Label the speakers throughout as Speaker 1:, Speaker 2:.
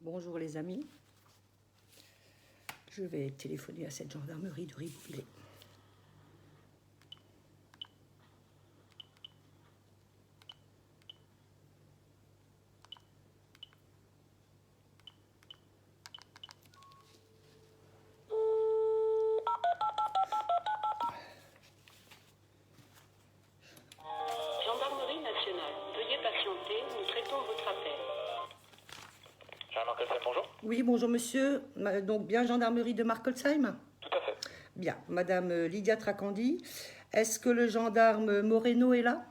Speaker 1: Bonjour les amis, je vais téléphoner à cette gendarmerie de Ribouillet.
Speaker 2: Gendarmerie nationale, veuillez patienter, nous traitons votre appel.
Speaker 3: Jean-Marc Olsen, bonjour.
Speaker 1: Oui, bonjour monsieur, donc bien gendarmerie de Markolsheim.
Speaker 3: Tout à fait.
Speaker 1: Bien, madame Lydia Tracandi, est-ce que le gendarme Moreno est là?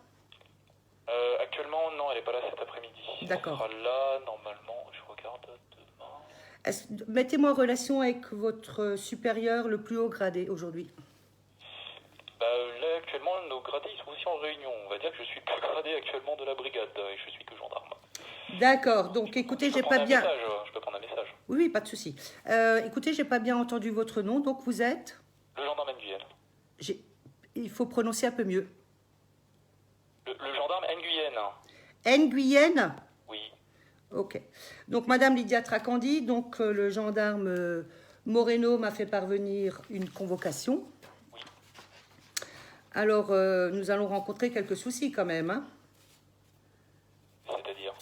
Speaker 3: Actuellement, non, elle n'est pas là cet après-midi.
Speaker 1: D'accord.
Speaker 3: Elle sera là, normalement, je regarde demain.
Speaker 1: Mettez-moi en relation avec votre supérieur le plus haut gradé aujourd'hui.
Speaker 3: Là, actuellement, nos gradés, ils sont aussi en réunion. On va dire que je suis le gradé actuellement de la brigade et je suis que gendarme.
Speaker 1: D'accord, donc écoutez, j'ai pas bien...
Speaker 3: Je peux prendre un message.
Speaker 1: Oui, pas de souci. Écoutez, j'ai pas bien entendu votre nom, donc vous êtes...
Speaker 3: Le gendarme Nguyen.
Speaker 1: Il faut prononcer un peu mieux.
Speaker 3: Le gendarme Nguyen.
Speaker 1: Nguyen.
Speaker 3: Oui.
Speaker 1: Ok. Donc, Madame Lydia Tracandi, donc le gendarme Moreno m'a fait parvenir une convocation.
Speaker 3: Oui.
Speaker 1: Alors, nous allons rencontrer quelques soucis quand même. Hein.
Speaker 3: C'est-à-dire?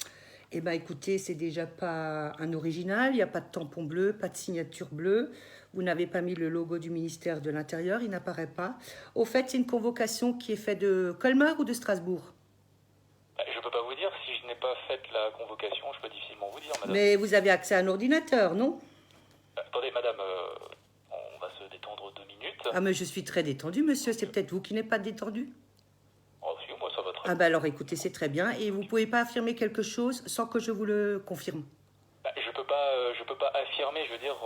Speaker 1: Eh bien, écoutez, c'est déjà pas un original. Il n'y a pas de tampon bleu, pas de signature bleue. Vous n'avez pas mis le logo du ministère de l'Intérieur, il n'apparaît pas. Au fait, c'est une convocation qui est faite de Colmar ou de Strasbourg?
Speaker 3: Je peux pas vous dire. Si je n'ai pas fait la convocation, je peux difficilement vous dire, madame.
Speaker 1: Mais vous avez accès à un ordinateur, non?
Speaker 3: Attendez, madame, on va se détendre 2 minutes.
Speaker 1: Ah, mais je suis très détendu, monsieur. C'est peut-être vous qui n'êtes pas détendu?
Speaker 3: Oh, si, moi, ça va très
Speaker 1: Ah ben alors écoutez, c'est très bien. Et vous pouvez pas affirmer quelque chose sans que je vous le confirme?
Speaker 3: Je peux pas affirmer, je veux dire,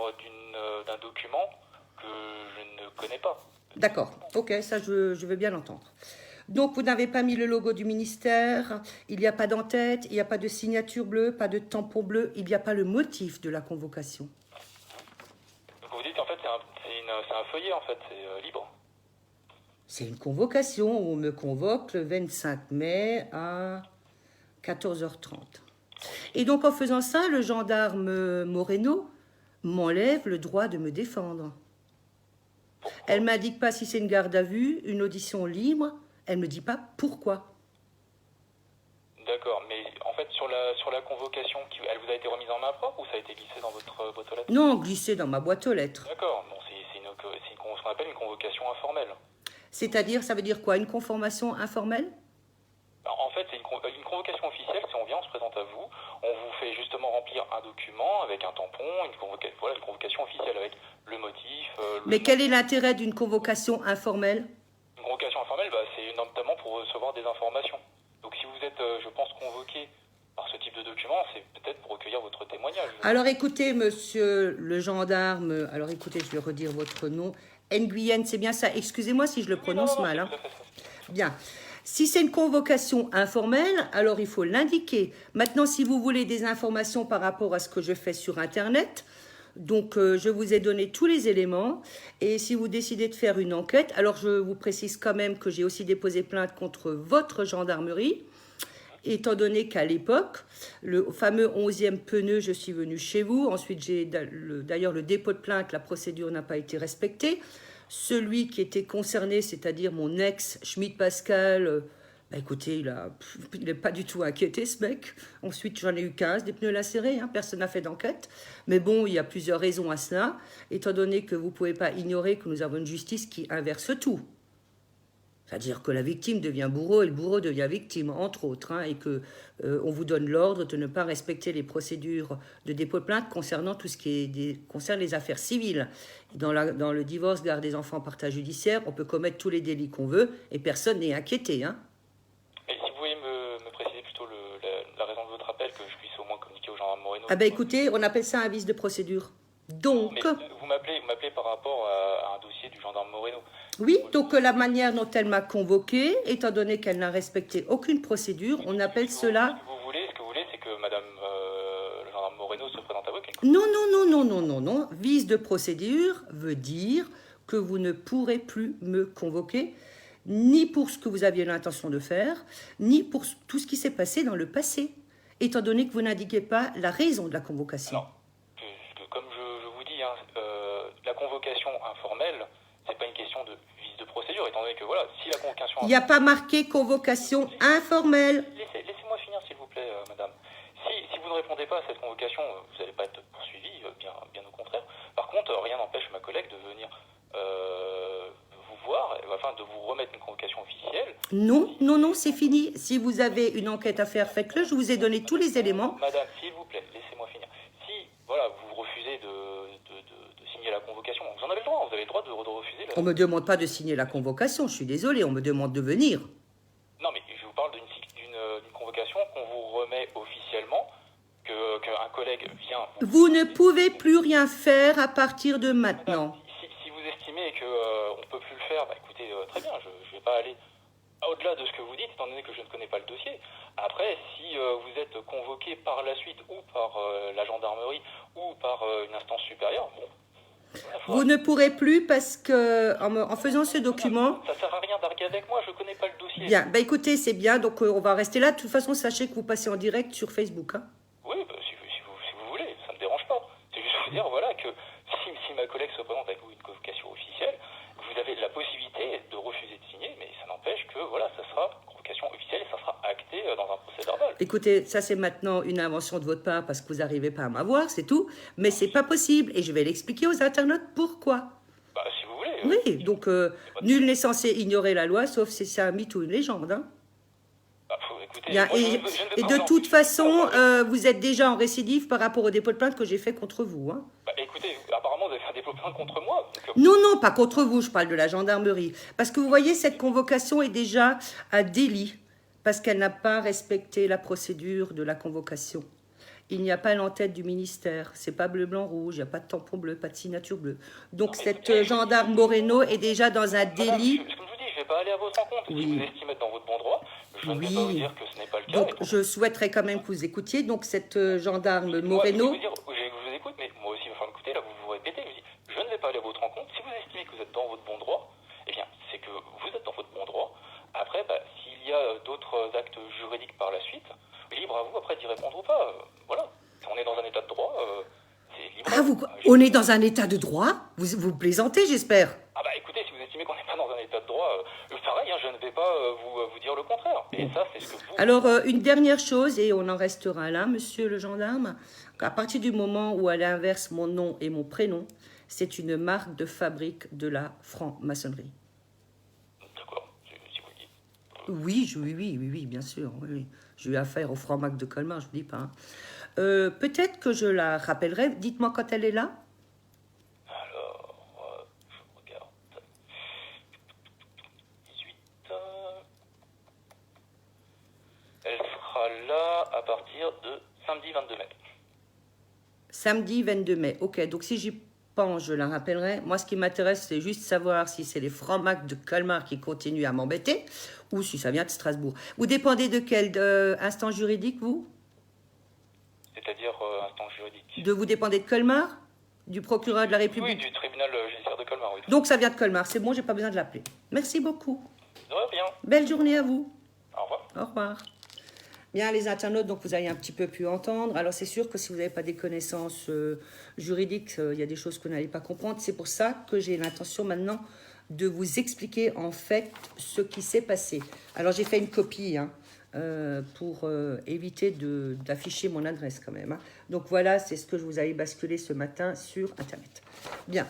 Speaker 3: d'un document que je ne connais pas.
Speaker 1: D'accord, ok, ça je veux bien l'entendre. Donc vous n'avez pas mis le logo du ministère, il n'y a pas d'en-tête, il n'y a pas de signature bleue, pas de tampon bleu, il n'y a pas le motif de la convocation.
Speaker 3: Donc vous dites, en fait, c'est un feuillet, en fait, c'est libre.
Speaker 1: C'est une convocation, on me convoque le 25 mai à 14h30. Et donc en faisant ça, le gendarme Moreno m'enlève le droit de me défendre. Elle ne m'indique pas si c'est une garde à vue, une audition libre. Elle ne me dit pas pourquoi.
Speaker 3: D'accord, mais en fait, sur la convocation, elle vous a été remise en main propre ou ça a été glissé dans votre boîte aux lettres?
Speaker 1: Non, glissé dans ma boîte aux lettres.
Speaker 3: D'accord, bon, c'est ce qu'on appelle une convocation informelle.
Speaker 1: C'est-à-dire, ça veut dire quoi? Une conformation informelle?
Speaker 3: En fait, c'est une convocation officielle, si on vient, on se présente à vous, on vous fait justement remplir un document avec un tampon, une convocation officielle avec le motif.
Speaker 1: Mais quel est l'intérêt d'une convocation informelle?
Speaker 3: Une convocation informelle, c'est notamment pour recevoir des informations. Donc si vous êtes, je pense, convoqué par ce type de document, c'est peut-être pour recueillir votre témoignage.
Speaker 1: Alors écoutez, monsieur le gendarme, alors écoutez, je vais redire votre nom. Nguyen, c'est bien ça? Excusez-moi si je le prononce mal. Hein. Bien. Si c'est une convocation informelle, alors il faut l'indiquer. Maintenant, si vous voulez des informations par rapport à ce que je fais sur Internet, donc je vous ai donné tous les éléments. Et si vous décidez de faire une enquête, alors je vous précise quand même que j'ai aussi déposé plainte contre votre gendarmerie, étant donné qu'à l'époque, le fameux 11e pneu, je suis venue chez vous. Ensuite, j'ai d'ailleurs le dépôt de plainte, la procédure n'a pas été respectée. Celui qui était concerné, c'est-à-dire mon ex, Schmitt Pascal, écoutez, il n'est pas du tout inquiété, ce mec. Ensuite, j'en ai eu 15, des pneus lacérés, hein, personne n'a fait d'enquête. Mais bon, il y a plusieurs raisons à cela, étant donné que vous ne pouvez pas ignorer que nous avons une justice qui inverse tout. C'est-à-dire que la victime devient bourreau et le bourreau devient victime, entre autres, hein, et que on vous donne l'ordre de ne pas respecter les procédures de dépôt de plainte concernant tout ce qui concerne les affaires civiles. Dans le divorce, garde des enfants, partage judiciaire, on peut commettre tous les délits qu'on veut et personne n'est inquiété. Hein.
Speaker 3: Et si vous pouvez me préciser plutôt la raison de votre appel, que je puisse au moins communiquer au gendarme Moreno.
Speaker 1: Ah ben écoutez, on appelle ça un vice de procédure. Donc...
Speaker 3: Mais vous m'appelez par rapport à un dossier du gendarme Moreno.
Speaker 1: Oui, donc la manière dont elle m'a convoquée, étant donné qu'elle n'a respecté aucune procédure, on appelle cela...
Speaker 3: Ce que vous voulez, c'est que madame le gendarme Moreno se présente à vous.
Speaker 1: Non. Vice de procédure veut dire que vous ne pourrez plus me convoquer, ni pour ce que vous aviez l'intention de faire, ni pour tout ce qui s'est passé dans le passé. étant donné que vous n'indiquez pas la raison de la convocation.
Speaker 3: Alors, comme je vous dis, hein, la convocation informelle, c'est pas une question de vice de procédure, étant donné que voilà, si la convocation...
Speaker 1: Il n'y a pas marqué convocation informelle.
Speaker 3: Laissez-moi finir, s'il vous plaît, madame. Si vous ne répondez pas à cette convocation, vous n'allez pas être poursuivi, bien au contraire. Par contre, rien n'empêche ma collègue de venir vous voir, afin de vous remettre une convocation officielle.
Speaker 1: Non, non, non, c'est fini. Si vous avez une enquête à faire, faites-le. Je vous ai donné tous les éléments.
Speaker 3: Madame, s'il vous plaît, laissez-moi finir. Si, voilà, vous refusez de signer la convocation, vous en avez le droit, vous avez le droit de refuser la...
Speaker 1: On ne me demande pas de signer la convocation, je suis désolée, on me demande de venir.
Speaker 3: Non, mais je vous parle d'une convocation qu'on vous remet officiellement, qu'un collègue vient...
Speaker 1: Vous ne pouvez plus rien faire à partir de maintenant.
Speaker 3: Si vous estimez qu'on ne peut plus le faire, bah écoutez, très bien, je ne vais pas aller au-delà de ce que vous dites, étant donné que je ne connais pas le dossier. Après, si vous êtes convoqué par la suite, ou par la gendarmerie, ou par une instance supérieure, bon...
Speaker 1: Vous ne pourrez plus parce que, en faisant ce document...
Speaker 3: Ça ne sert à rien d'arguer avec moi, je ne connais pas le dossier.
Speaker 1: Bien, bah écoutez, c'est bien, donc on va rester là. De toute façon, sachez que vous passez en direct sur Facebook. Hein.
Speaker 3: Oui, bah, si vous voulez, ça ne me dérange pas. C'est juste vous dire, voilà, que si ma collègue se présente avec vous une convocation officielle, vous avez la possibilité de refuser de signer, mais ça n'empêche que, voilà, ça sera une convocation officielle et ça sera acté dans un procès verbal.
Speaker 1: Écoutez, ça c'est maintenant une invention de votre part parce que vous n'arrivez pas à m'avoir, c'est tout. Mais c'est pas possible et je vais l'expliquer aux internautes pourquoi.
Speaker 3: Bah, si vous voulez.
Speaker 1: Oui, donc nul n'est censé ignorer la loi, sauf si c'est un mythe ou une légende. Hein.
Speaker 3: Bah, écoutez,
Speaker 1: Bien,
Speaker 3: moi,
Speaker 1: et de toute façon, vous êtes déjà en récidive par rapport au dépôt de plainte que j'ai fait contre vous. Hein.
Speaker 3: Bah, écoutez, apparemment, vous avez fait un dépôt de plainte contre moi. Donc,
Speaker 1: Non, non, pas contre vous, je parle de la gendarmerie. Parce que vous voyez, cette convocation est déjà un délit, parce qu'elle n'a pas respecté la procédure de la convocation. Il n'y a pas l'entête du ministère, c'est pas bleu, blanc, rouge, il n'y a pas de tampon bleu, pas de signature bleue. Donc cette gendarme Moreno est déjà dans un délit.
Speaker 3: Madame, comme je vous dis, je ne vais pas aller à votre rencontre.
Speaker 1: Oui.
Speaker 3: Si vous estimez être dans votre bon droit, je ne vais pas vous dire que ce n'est pas le cas.
Speaker 1: Donc
Speaker 3: et
Speaker 1: je souhaiterais quand même que vous écoutiez. Donc cette gendarme
Speaker 3: moi,
Speaker 1: Moreno...
Speaker 3: je vous écoute, mais moi aussi, il va falloir m'écouter. Là, vous vous répétez. Je vous dis, je ne vais pas aller à votre rencontre. Si vous estimez que vous êtes dans votre bon droit, eh bien, c'est que vous êtes dans votre bon droit. Après, bah, s'il y a d'autres actes juridiques par la suite, libre à vous après d'y répondre ou pas. Voilà. On est dans un état de droit, c'est libre.
Speaker 1: Ah, on est dans un état de droit? Vous plaisantez, j'espère.
Speaker 3: Ah bah écoutez, si vous estimez qu'on n'est pas dans un état de droit, pareil, hein, je ne vais pas vous dire le contraire. Et ça, c'est ce que vous...
Speaker 1: Alors, une dernière chose, et on en restera là, monsieur le gendarme. À partir du moment où elle inverse mon nom et mon prénom, c'est une marque de fabrique de la franc-maçonnerie.
Speaker 3: D'accord, si vous le dites.
Speaker 1: Oui, bien sûr. Oui. J'ai eu affaire au franc-mac de Colmar, je ne vous dis pas. Hein. Peut-être que je la rappellerai. Dites-moi quand elle est là.
Speaker 3: Alors, je regarde. 18. Elle sera là à partir de samedi 22 mai.
Speaker 1: Samedi 22 mai. Ok, donc si j'y pense, je la rappellerai. Moi, ce qui m'intéresse, c'est juste savoir si c'est les francs-macs de Colmar qui continuent à m'embêter ou si ça vient de Strasbourg. Vous dépendez de quel instance juridique, vous?
Speaker 3: C'est-à-dire instance juridique.
Speaker 1: Vous dépendez de Colmar? Du procureur de la République?
Speaker 3: Oui, du tribunal judiciaire de Colmar, oui.
Speaker 1: Donc ça vient de Colmar, c'est bon, j'ai pas besoin de l'appeler. Merci beaucoup.
Speaker 3: De rien.
Speaker 1: Belle journée à vous.
Speaker 3: Au revoir.
Speaker 1: Au revoir. Bien, les internautes, donc vous avez un petit peu pu entendre. Alors c'est sûr que si vous n'avez pas des connaissances juridiques, il y a des choses que vous n'allez pas comprendre. C'est pour ça que j'ai l'intention maintenant de vous expliquer en fait ce qui s'est passé. Alors j'ai fait une copie, hein, pour éviter d'afficher mon adresse quand même. Hein. Donc voilà, c'est ce que je vous avais basculé ce matin sur Internet. Bien.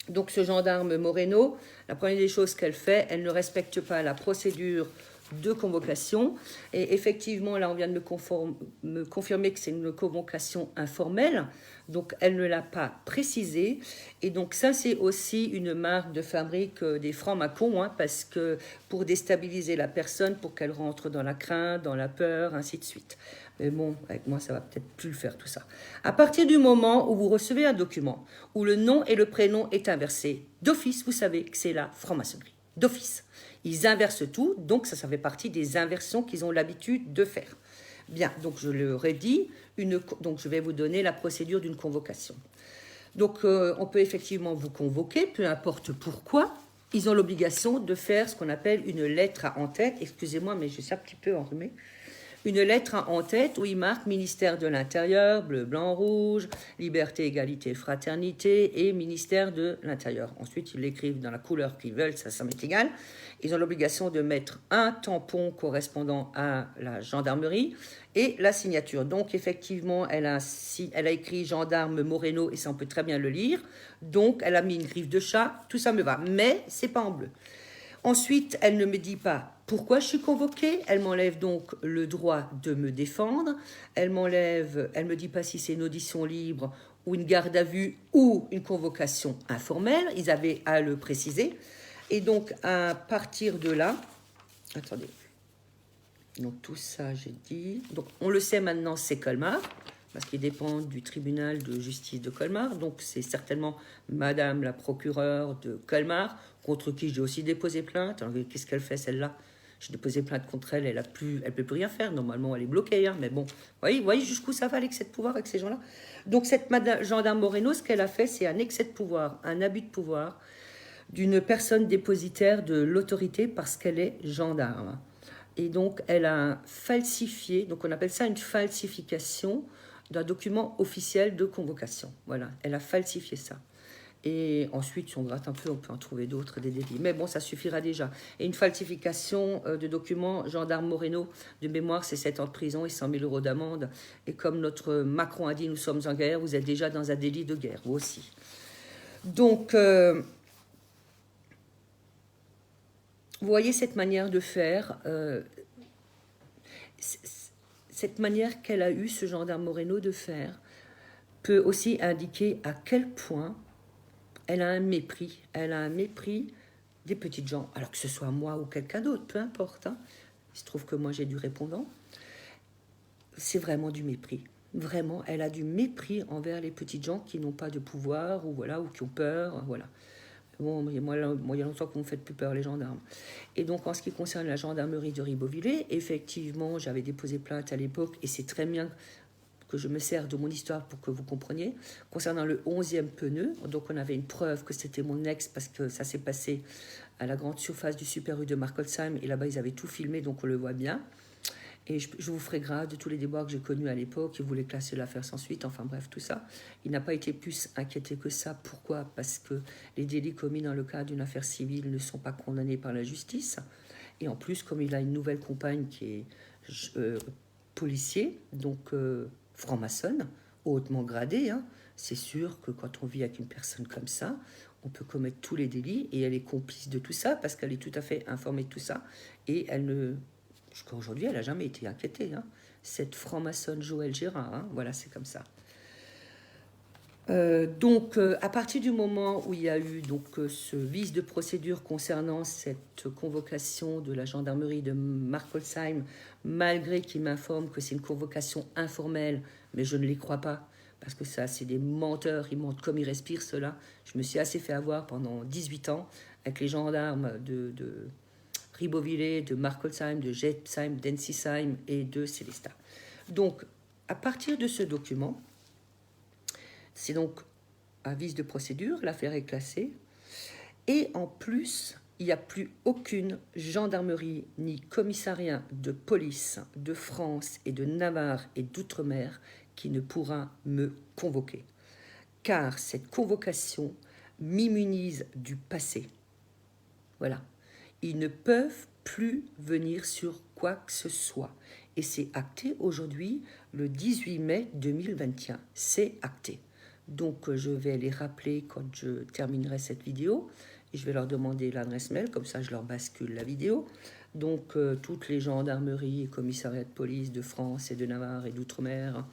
Speaker 1: Donc ce gendarme Moreno, la première des choses qu'elle fait, elle ne respecte pas la procédure de convocation. Et effectivement, là, on vient de me confirmer que c'est une convocation informelle. Donc, elle ne l'a pas précisé. Et donc, ça, c'est aussi une marque de fabrique des francs-maçons, hein, parce que pour déstabiliser la personne, pour qu'elle rentre dans la crainte, dans la peur, ainsi de suite. Mais bon, avec moi, ça va peut-être plus le faire, tout ça. À partir du moment où vous recevez un document, où le nom et le prénom est inversé, d'office, vous savez que c'est la franc-maçonnerie. D'office. Ils inversent tout, donc ça fait partie des inversions qu'ils ont l'habitude de faire. Bien, donc je le redis, donc je vais vous donner la procédure d'une convocation. Donc on peut effectivement vous convoquer, peu importe pourquoi. Ils ont l'obligation de faire ce qu'on appelle une lettre à en-tête. Excusez-moi, mais je suis un petit peu enrhumée. une lettre en tête où il marque ministère de l'Intérieur, bleu, blanc, rouge, liberté, égalité, fraternité et ministère de l'Intérieur. Ensuite, ils l'écrivent dans la couleur qu'ils veulent, ça m'est égal. Ils ont l'obligation de mettre un tampon correspondant à la gendarmerie et la signature. Donc, effectivement, elle a écrit gendarme Moreno et ça, on peut très bien le lire. Donc, elle a mis une griffe de chat, tout ça me va. Mais, c'est pas en bleu. Ensuite, elle ne me dit pas pourquoi je suis convoquée. Elle m'enlève donc le droit de me défendre. Elle me dit pas si c'est une audition libre ou une garde à vue ou une convocation informelle. Ils avaient à le préciser. Et donc, à partir de là, attendez. Donc, tout ça, j'ai dit. Donc, on le sait maintenant, c'est Colmar, parce qu'il dépend du tribunal de justice de Colmar. Donc, c'est certainement Madame la procureure de Colmar, contre qui j'ai aussi déposé plainte. Alors, qu'est-ce qu'elle fait, celle-là? J'ai déposé plainte contre elle, elle ne peut plus rien faire. Normalement, elle est bloquée. Hein, mais bon, vous voyez jusqu'où ça va l'excès de pouvoir avec ces gens-là. Donc, cette gendarme Moreno, ce qu'elle a fait, c'est un excès de pouvoir, un abus de pouvoir d'une personne dépositaire de l'autorité parce qu'elle est gendarme. Et donc, elle a falsifié, donc on appelle ça une falsification d'un document officiel de convocation. Voilà, elle a falsifié ça. Et ensuite, si on gratte un peu, on peut en trouver d'autres, des délits. Mais bon, ça suffira déjà. Et une falsification de documents, gendarme Moreno, de mémoire, c'est 7 ans de prison et 100 000 € d'amende. Et comme notre Macron a dit, nous sommes en guerre, vous êtes déjà dans un délit de guerre, vous aussi. Donc, vous voyez cette manière de faire, cette manière qu'elle a eue, ce gendarme Moreno, de faire, peut aussi indiquer à quel point elle a un mépris. Elle a un mépris des petites gens, alors que ce soit moi ou quelqu'un d'autre, peu importe. Hein. Il se trouve que moi, j'ai du répondant. C'est vraiment du mépris. Vraiment, elle a du mépris envers les petites gens qui n'ont pas de pouvoir ou, voilà, ou qui ont peur. Voilà. Bon, il y a longtemps qu'on ne fait plus peur, les gendarmes. Et donc, en ce qui concerne la gendarmerie de Ribeauvillé, effectivement, j'avais déposé plainte à l'époque, et c'est très bien que je me sers de mon histoire pour que vous compreniez. Concernant le 11e pneu, donc on avait une preuve que c'était mon ex, parce que ça s'est passé à la grande surface du Super U de Markolsheim, et là-bas, ils avaient tout filmé, donc on le voit bien. Et je vous ferai grâce de tous les débats que j'ai connus à l'époque. Ils voulaient classer l'affaire sans suite. Enfin bref, tout ça. Il n'a pas été plus inquiété que ça. Pourquoi? Parce que les délits commis dans le cadre d'une affaire civile ne sont pas condamnés par la justice. Et en plus, comme il a une nouvelle compagne qui est policier, donc franc-maçonne, hautement gradée, hein, c'est sûr que quand on vit avec une personne comme ça, on peut commettre tous les délits. Et elle est complice de tout ça parce qu'elle est tout à fait informée de tout ça. Et elle ne... Jusqu'à aujourd'hui, elle n'a jamais été inquiétée. Hein. Cette franc-maçonne Joël Gérard, hein, voilà, c'est comme ça. Donc, à partir du moment où il y a eu donc, ce vice de procédure concernant cette convocation de la gendarmerie de Markolsheim, malgré qu'il m'informe que c'est une convocation informelle, mais je ne les crois pas, parce que ça, c'est des menteurs, ils mentent comme ils respirent, ceux-là. Je me suis assez fait avoir pendant 18 ans avec les gendarmes de Ribeauvillé, de Markolsheim, de Jetsheim, d'Ensisheim et de Célestat. Donc, à partir de ce document, c'est donc un vice de procédure, l'affaire est classée, et en plus, il n'y a plus aucune gendarmerie ni commissariat de police de France et de Navarre et d'Outre-mer qui ne pourra me convoquer. Car cette convocation m'immunise du passé. Voilà. Ils ne peuvent plus venir sur quoi que ce soit. Et c'est acté aujourd'hui, le 18 mai 2021. C'est acté. Donc, je vais les rappeler quand je terminerai cette vidéo. Et je vais leur demander l'adresse mail, comme ça je leur bascule la vidéo. Donc, toutes les gendarmeries et commissariats de police de France et de Navarre et d'Outre-mer,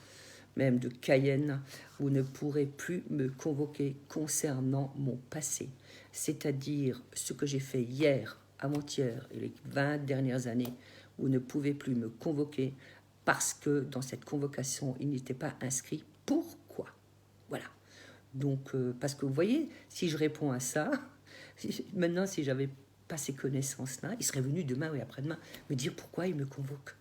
Speaker 1: même de Cayenne, vous ne pourrez plus me convoquer concernant mon passé. C'est-à-dire ce que j'ai fait hier, avant-hier et les 20 dernières années, vous ne pouvez plus me convoquer parce que dans cette convocation, il n'était pas inscrit pourquoi. Voilà. Donc, parce que vous voyez, si je réponds à ça, maintenant, si j'avais pas ces connaissances-là, ils seraient venus demain ou après-demain me dire pourquoi ils me convoquent.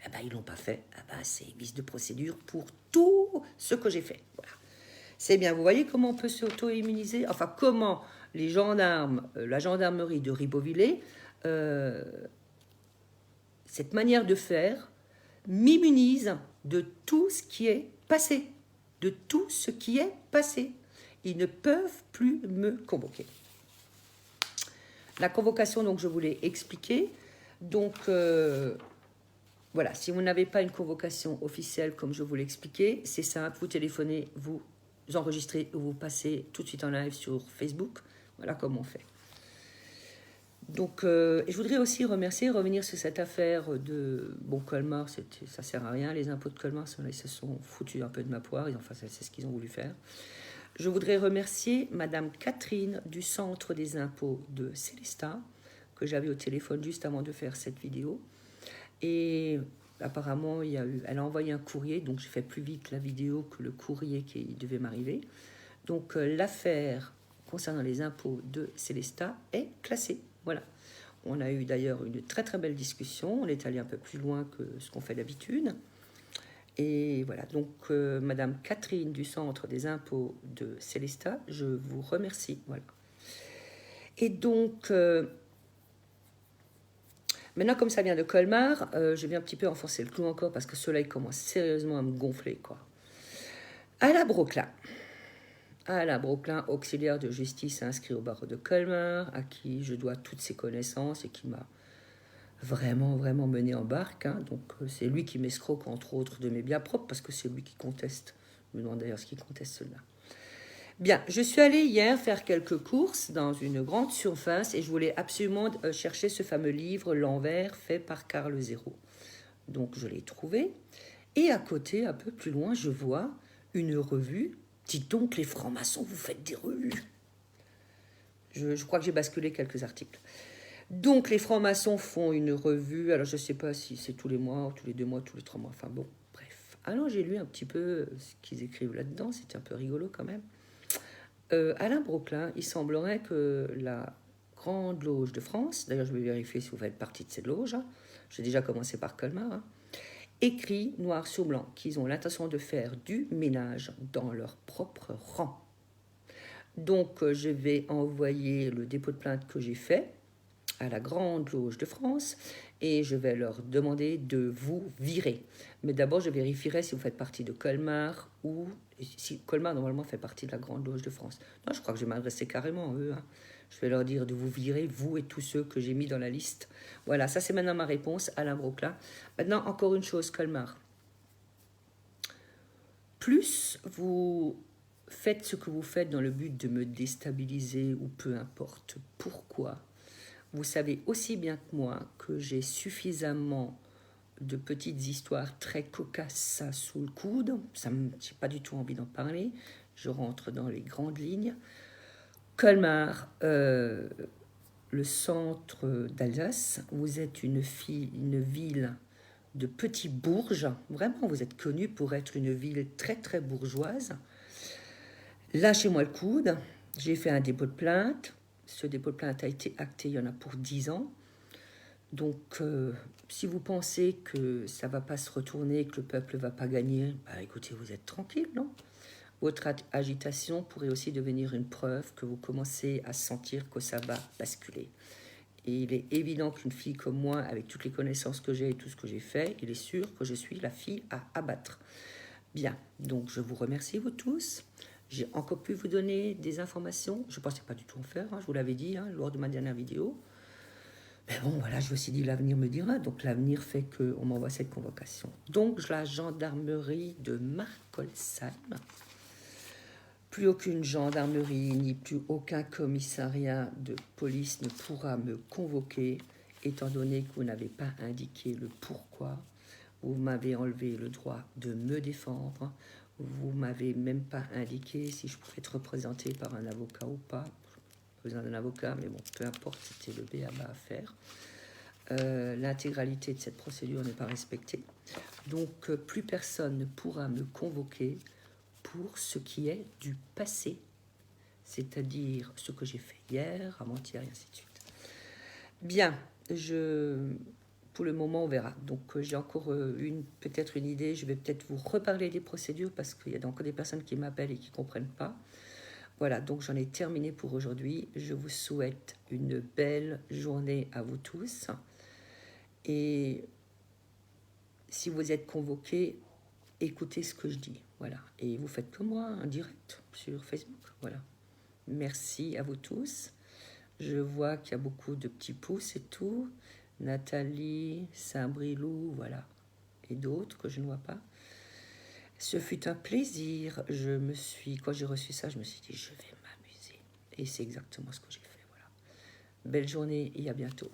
Speaker 1: Eh ben, ils l'ont pas fait. Eh ben, c'est vice de procédure pour tout ce que j'ai fait. Voilà. C'est bien. Vous voyez comment on peut s'auto-immuniser? Enfin, comment les gendarmes, la gendarmerie de Ribeauvillé, cette manière de faire m'immunise de tout ce qui est passé. De tout ce qui est passé. Ils ne peuvent plus me convoquer. La convocation, donc, je vous l'ai expliqué. Donc, voilà, si vous n'avez pas une convocation officielle, comme je vous l'ai expliqué, c'est simple, vous téléphonez, vous enregistrez ou vous passez tout de suite en live sur Facebook. Voilà comment on fait. Donc, je voudrais aussi revenir sur cette affaire de... Bon, Colmar, ça sert à rien. Les impôts de Colmar, ils se sont foutus un peu de ma poire. Enfin, c'est ce qu'ils ont voulu faire. Je voudrais remercier Madame Catherine du Centre des impôts de Célestat, que j'avais au téléphone juste avant de faire cette vidéo. Et apparemment, elle a envoyé un courrier, donc j'ai fait plus vite la vidéo que le courrier qui devait m'arriver. Donc, l'affaire concernant les impôts de Célestat est classée. Voilà. On a eu d'ailleurs une très très belle discussion. On est allé un peu plus loin que ce qu'on fait d'habitude. Et voilà, donc Madame Catherine du Centre des impôts de Célestat, je vous remercie. Voilà. Et donc, maintenant comme ça vient de Colmar, je vais un petit peu enfoncer le clou encore parce que cela commence sérieusement à me gonfler, quoi. Alain Broclin, auxiliaire de justice inscrit au barreau de Colmar, à qui je dois toutes ses connaissances et qui m'a vraiment mené en barque. Hein. Donc c'est lui qui m'escroque entre autres de mes biens propres parce que c'est lui qui conteste. Je me demande d'ailleurs ce qu'il conteste cela. Bien, je suis allée hier faire quelques courses dans une grande surface et je voulais absolument chercher ce fameux livre L'Envers fait par Carl Zéro. Donc je l'ai trouvé et à côté, un peu plus loin, je vois une revue. Dites donc, les francs-maçons, vous faites des revues. Je crois que j'ai basculé quelques articles. Donc, les francs-maçons font une revue. Alors, je ne sais pas si c'est tous les mois, tous les 2 mois, tous les 3 mois. Enfin, bon, bref. Alors, j'ai lu un petit peu ce qu'ils écrivent là-dedans. C'était un peu rigolo quand même. Alain Broclin, il semblerait que la Grande Loge de France, d'ailleurs, je vais vérifier si vous faites partie de cette loge. Hein. J'ai déjà commencé par Colmar. Hein. Écrit noir sur blanc qu'ils ont l'intention de faire du ménage dans leur propre rang. Donc, je vais envoyer le dépôt de plainte que j'ai fait à la Grande Loge de France et je vais leur demander de vous virer. Mais d'abord, je vérifierai si vous faites partie de Colmar ou si Colmar, normalement, fait partie de la Grande Loge de France. Non, je crois que je vais m'adresser carrément à eux. Hein. Je vais leur dire de vous virer, vous et tous ceux que j'ai mis dans la liste. Voilà, ça c'est maintenant ma réponse, Alain Broclin. Maintenant, encore une chose, Colmar. Plus vous faites ce que vous faites dans le but de me déstabiliser ou peu importe pourquoi, vous savez aussi bien que moi que j'ai suffisamment de petites histoires très cocasses sous le coude. Je n'ai pas du tout envie d'en parler. Je rentre dans les grandes lignes. Colmar, le centre d'Alsace, vous êtes une ville de petits bourges. Vraiment, vous êtes connu pour être une ville très très bourgeoise. Lâchez-moi le coude. J'ai fait un dépôt de plainte. Ce dépôt de plainte a été acté, il y en a pour 10 ans. Donc, si vous pensez que ça ne va pas se retourner, que le peuple ne va pas gagner, bah, écoutez, vous êtes tranquille, non ? Votre agitation pourrait aussi devenir une preuve que vous commencez à sentir que ça va basculer. Et il est évident qu'une fille comme moi, avec toutes les connaissances que j'ai et tout ce que j'ai fait, il est sûr que je suis la fille à abattre. Bien, donc je vous remercie, vous tous. J'ai encore pu vous donner des informations. Je ne pensais pas du tout en faire, hein, je vous l'avais dit lors de ma dernière vidéo. Mais bon, voilà, je me suis dit, l'avenir me dira. Donc l'avenir fait qu'on m'envoie cette convocation. Donc la gendarmerie de Markolsheim. Plus aucune gendarmerie ni plus aucun commissariat de police ne pourra me convoquer, étant donné que vous n'avez pas indiqué le pourquoi. Vous m'avez enlevé le droit de me défendre. Vous m'avez même pas indiqué si je pouvais être représenté par un avocat ou pas. Pas besoin d'un avocat, mais bon, peu importe, c'était le b.a.-ba à faire. L'intégralité de cette procédure n'est pas respectée. Donc, plus personne ne pourra me convoquer pour ce qui est du passé, c'est-à-dire ce que j'ai fait hier, avant-hier, et ainsi de suite. Bien, pour le moment, on verra. Donc, j'ai encore peut-être une idée. Je vais peut-être vous reparler des procédures parce qu'il y a encore des personnes qui m'appellent et qui ne comprennent pas. Voilà, donc j'en ai terminé pour aujourd'hui. Je vous souhaite une belle journée à vous tous. Et si vous êtes convoqué, écoutez ce que je dis. Voilà. Et vous faites comme moi, un direct sur Facebook. Voilà. Merci à vous tous. Je vois qu'il y a beaucoup de petits pouces et tout. Nathalie, Saint-Brilou, voilà. Et d'autres que je ne vois pas. Ce fut un plaisir. Quand j'ai reçu ça, je me suis dit, je vais m'amuser. Et c'est exactement ce que j'ai fait. Voilà. Belle journée et à bientôt.